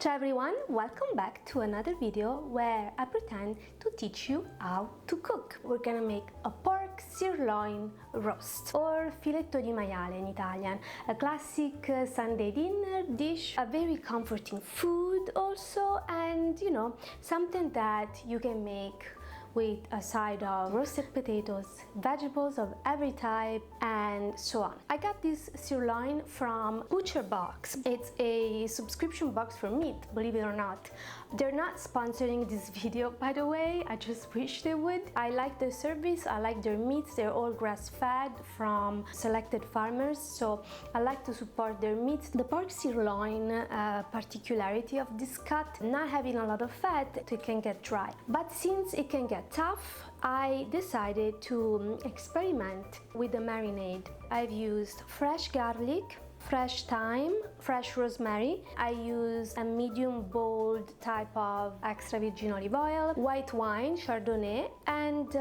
Ciao everyone, welcome back to another video where I pretend to teach you how to cook. We're gonna make a pork sirloin roast or filetto di maiale in Italian, a classic Sunday dinner dish, a very comforting food also, and you know, something that you can make with a side of roasted potatoes, vegetables of every type, and so on. I got this sirloin from Butcher Box. It's a subscription box for meat, believe it or not. They're not sponsoring this video, by the way. I just wish they would. I like their service, I like their meats. They're all grass-fed from selected farmers, so I like to support their meats. The pork sirloin particularity of this cut, not having a lot of fat, it can get dry. But since it can get tough, I decided to experiment with the marinade. I've used fresh garlic, fresh thyme, fresh rosemary. I use a medium bold type of extra virgin olive oil, white wine, Chardonnay, and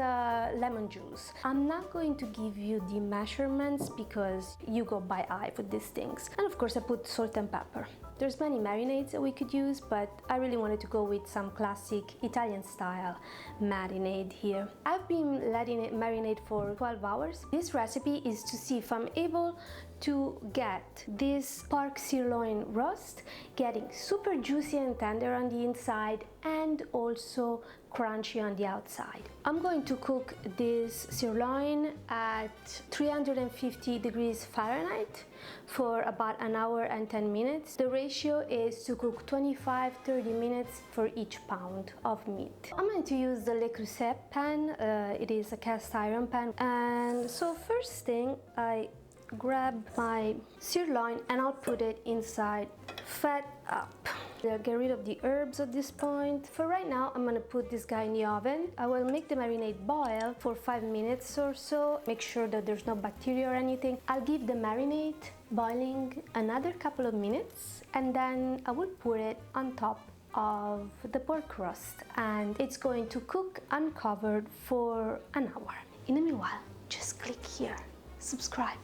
lemon juice. I'm not going to give you the measurements because you go by eye with these things. And of course I put salt and pepper. There's many marinades that we could use, but I really wanted to go with some classic Italian style marinade here. I've been letting it marinate for 12 hours. This recipe is to see if I'm able to get this pork sirloin roast getting super juicy and tender on the inside and also crunchy on the outside. I'm going to cook this sirloin at 350 degrees Fahrenheit for about an hour and 10 minutes. The ratio is to cook 25-30 minutes for each pound of meat. I'm going to use the Le Creuset pan. It is a cast iron pan. And so first thing, I grab my sirloin and I'll put it inside, fat up. I'll get rid of the herbs at this point. For right now, I'm gonna put this guy in the oven. I will make the marinade boil for 5 minutes or so. Make sure that there's no bacteria or anything. I'll give the marinade boiling another couple of minutes and then I will put it on top of the pork roast and it's going to cook uncovered for an hour. In the meanwhile, just click here, subscribe.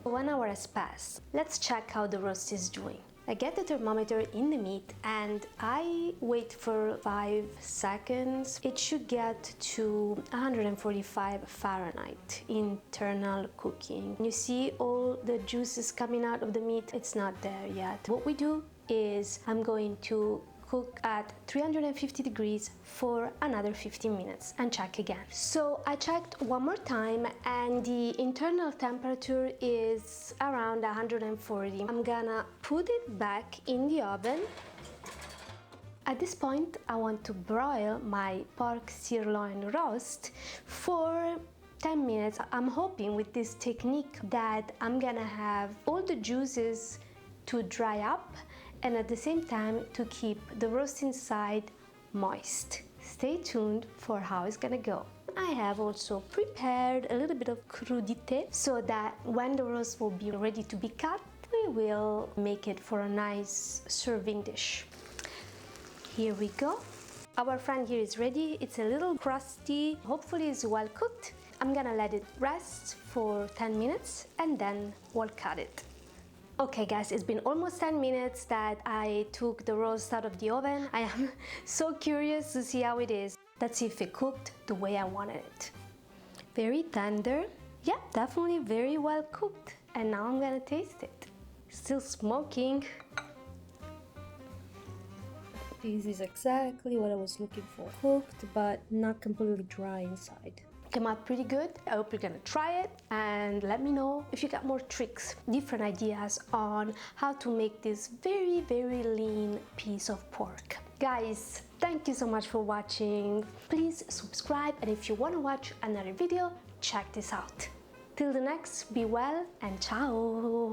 1 hour has passed. Let's check how the roast is doing. I get the thermometer in the meat and I wait for 5 seconds. It should get to 145 Fahrenheit internal cooking. You see all the juices coming out of the meat? It's not there yet. What we do is I'm going to cook at 350 degrees for another 15 minutes and check again. So I checked one more time and the internal temperature is around 140. I'm gonna put it back in the oven. At this point, I want to broil my pork sirloin roast for 10 minutes. I'm hoping with this technique that I'm gonna have all the juices to dry up and at the same time to keep the roast inside moist. Stay tuned for how it's gonna go. I have also prepared a little bit of crudité so that when the roast will be ready to be cut, we will make it for a nice serving dish. Here we go. Our friend here is ready. It's a little crusty. Hopefully it's well cooked. I'm gonna let it rest for 10 minutes and then we'll cut it. Okay guys, it's been almost 10 minutes that I took the roast out of the oven. I am so curious to see how it is. Let's see if it cooked the way I wanted it. Very tender. Yeah, definitely very well cooked. And now I'm gonna taste it. Still smoking. This is exactly what I was looking for. Cooked, but not completely dry inside. Came out pretty good. I hope you're gonna try it and let me know if you got more tricks, different ideas on how to make this very, very lean piece of pork. Guys, thank you so much for watching. Please subscribe and if you want to watch another video, check this out. Till the next, be well and ciao!